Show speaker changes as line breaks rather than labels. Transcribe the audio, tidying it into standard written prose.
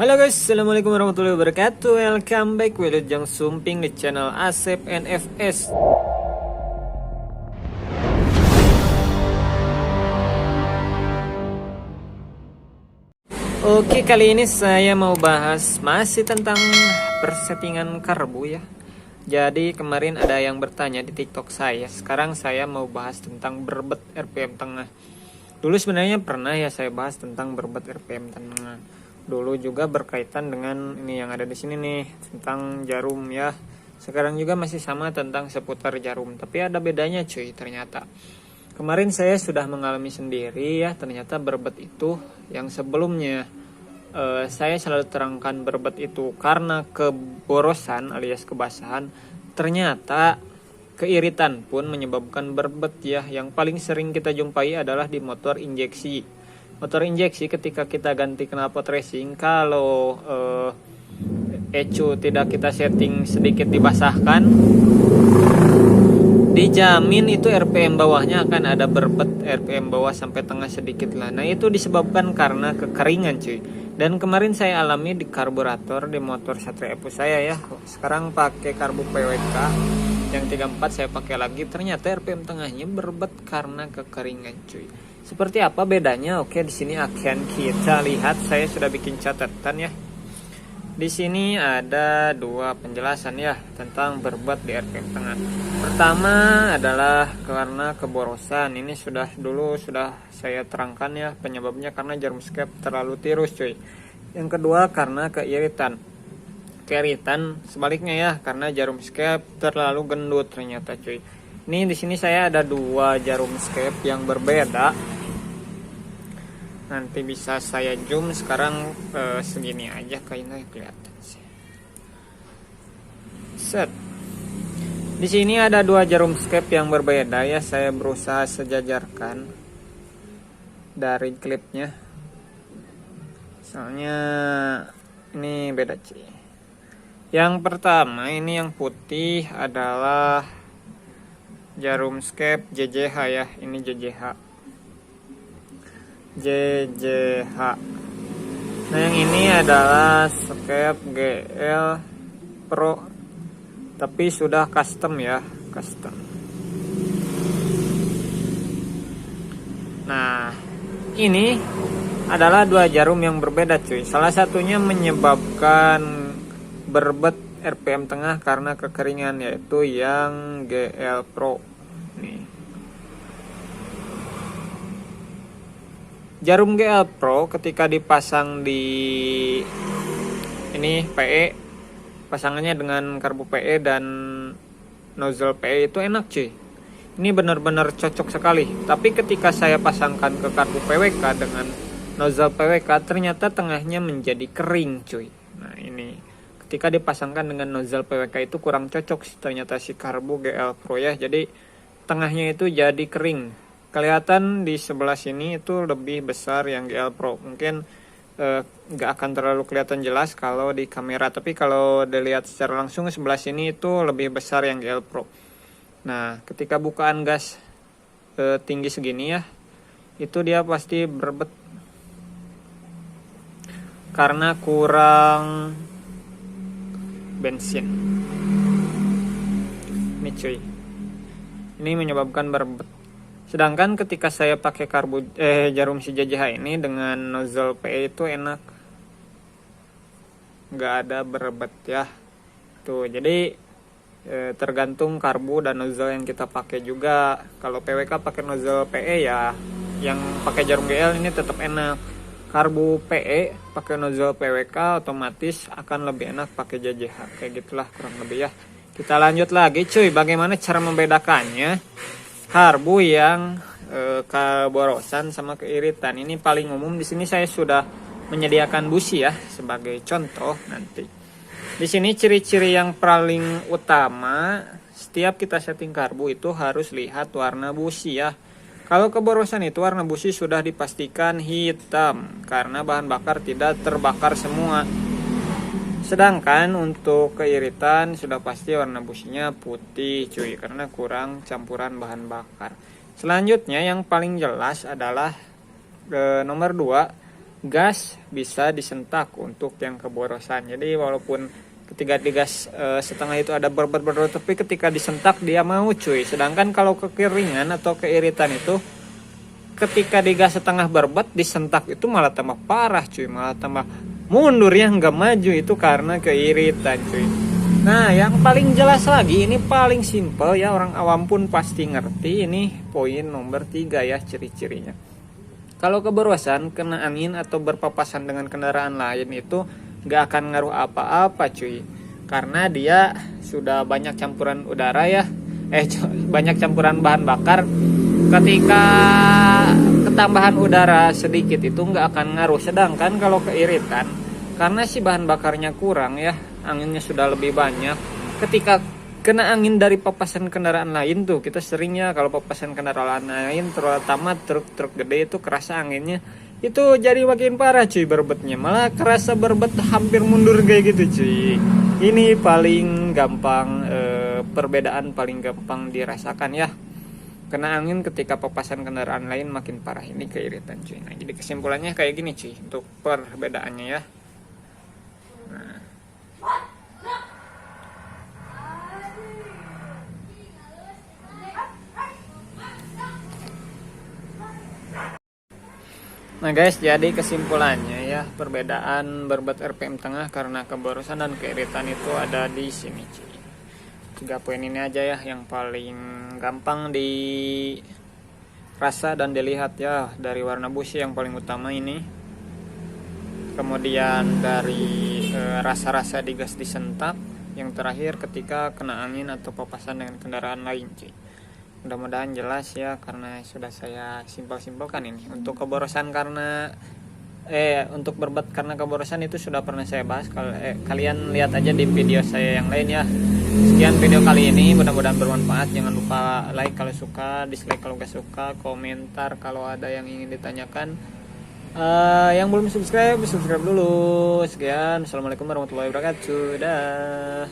Halo guys, assalamualaikum warahmatullahi wabarakatuh. Welcome back with Jang Sumping di channel Asep NFS. Oke, kali ini saya mau bahas masih tentang persettingan karbu ya. Jadi kemarin ada yang bertanya di TikTok saya. Sekarang saya mau bahas tentang berbet RPM tengah. Dulu sebenarnya pernah ya saya bahas tentang berbet RPM tengah. Dulu juga berkaitan dengan ini yang ada di sini nih, tentang jarum ya. Sekarang juga masih sama tentang seputar jarum, tapi ada bedanya cuy ternyata. Kemarin saya sudah mengalami sendiri ya, ternyata berbet itu yang sebelumnya saya selalu terangkan berbet itu karena keborosan alias kebasahan, ternyata keiritan pun menyebabkan berbet ya. Yang paling sering kita jumpai adalah di motor injeksi. Motor injeksi ketika kita ganti knalpot racing, kalau ECU tidak kita setting sedikit dibasahkan, dijamin itu RPM bawahnya akan ada berbet RPM bawah sampai tengah sedikit lah. Nah itu disebabkan karena kekeringan cuy. Dan kemarin saya alami di karburator di motor Satria Evo saya ya. Sekarang pakai karbu PWK yang 34 saya pakai lagi, ternyata RPM tengahnya berbet karena kekeringan cuy. Seperti apa bedanya? Oke, di sini akan kita lihat. Saya sudah bikin catatan ya. Di sini ada dua penjelasan ya tentang berbet di RPM tengah. Pertama adalah karena keborosan. Ini sudah saya terangkan ya penyebabnya karena jarum skep terlalu tirus cuy. Yang kedua karena keiritan. Keiritan sebaliknya ya karena jarum skep terlalu gendut ternyata cuy. Ini di sini saya ada dua jarum skep yang berbeda. Nanti bisa saya zoom. Sekarang segini aja kayaknya kelihatan sih. Set. Di sini ada dua jarum skep yang berbeda ya. Saya berusaha sejajarkan dari klipnya. Soalnya ini beda sih. Yang pertama ini yang putih adalah jarum skep JJH ya. Ini JJH. Nah yang ini adalah skep GL Pro, tapi sudah custom ya, custom. Nah ini adalah dua jarum yang berbeda cuy. Salah satunya menyebabkan berbet RPM tengah karena kekeringan, yaitu yang GL Pro nih. Jarum GL Pro ketika dipasang di ini PE, pasangannya dengan karbu PE dan nozzle PE itu enak cuy. Ini benar-benar cocok sekali. Tapi ketika saya pasangkan ke karbu PWK dengan nozzle PWK, ternyata tengahnya menjadi kering cuy. Nah ini ketika dipasangkan dengan nozzle PWK itu kurang cocok ternyata si karbu GL Pro ya. Jadi tengahnya itu jadi kering. Kelihatan di sebelah sini itu lebih besar yang GL Pro. Mungkin nggak akan terlalu kelihatan jelas kalau di kamera, tapi kalau dilihat secara langsung sebelah sini itu lebih besar yang GL Pro. Nah ketika bukaan gas tinggi segini ya, itu dia pasti berbet karena kurang bensin. Ini cuy, ini menyebabkan berbet. Sedangkan ketika saya pakai jarum si JJH ini dengan nozzle PE itu enak, nggak ada berbet ya. Tuh jadi tergantung karbu dan nozzle yang kita pakai juga. Kalau PWK pakai nozzle PE ya, yang pakai jarum GL ini tetap enak. Karbu PE pakai nozzle PWK otomatis akan lebih enak pakai JJH. Kayak gitulah kurang lebih ya. Kita lanjut lagi cuy, bagaimana cara membedakannya karbu yang keborosan sama keiritan. Ini paling umum. Di sini saya sudah menyediakan busi ya sebagai contoh nanti. Di sini ciri-ciri yang paling utama setiap kita setting karbu itu harus lihat warna busi ya. Kalau keborosan itu warna busi sudah dipastikan hitam karena bahan bakar tidak terbakar semua. Sedangkan untuk keiritan sudah pasti warna businya putih cuy, karena kurang campuran bahan bakar. Selanjutnya yang paling jelas adalah nomor 2, gas bisa disentak untuk yang keborosan. Jadi walaupun ketika digas setengah itu ada berbet, tapi ketika disentak dia mau cuy. Sedangkan kalau kekeringan atau keiritan itu ketika digas setengah berbet disentak itu malah tambah parah cuy, malah tambah mundur ya, nggak maju. Itu karena keiritan cuy. Nah yang paling jelas lagi, ini paling simple ya, orang awam pun pasti ngerti. Ini poin nomor 3 ya, ciri-cirinya. Kalau keborosan kena angin atau berpapasan dengan kendaraan lain itu nggak akan ngaruh apa-apa cuy, karena dia sudah banyak campuran udara ya, banyak campuran bahan bakar. Ketika ketambahan udara sedikit itu nggak akan ngaruh. Sedangkan kalau keiritan, karena si bahan bakarnya kurang ya, anginnya sudah lebih banyak, ketika kena angin dari papasan kendaraan lain tuh, kita seringnya kalau papasan kendaraan lain terutama truk-truk gede itu kerasa anginnya itu jadi makin parah cuy, berbetnya malah kerasa berbet hampir mundur kayak gitu cuy. Ini paling gampang, perbedaan paling gampang dirasakan ya, kena angin ketika papasan kendaraan lain makin parah, ini keiritan cuy. Nah jadi kesimpulannya kayak gini cuy untuk perbedaannya ya. Nah guys, jadi kesimpulannya ya, perbedaan berbet RPM tengah karena keborosan dan keiritan itu ada di sini cuy. 3 poin ini aja ya yang paling gampang dirasa dan dilihat ya. Dari warna busi yang paling utama ini, kemudian dari rasa-rasa di gas disentak, yang terakhir ketika kena angin atau papasan dengan kendaraan lain cuy. Mudah-mudahan jelas ya, karena sudah saya simpel-simpelkan ini. Untuk keborosan karena untuk berbet karena keborosan itu sudah pernah saya bahas. Kalian lihat aja di video saya yang lain ya. Sekian video kali ini, mudah-mudahan bermanfaat. Jangan lupa like kalau suka, dislike kalau gak suka, komentar kalau ada yang ingin ditanyakan. Yang belum subscribe dulu. Sekian, assalamualaikum warahmatullahi wabarakatuh. Dah.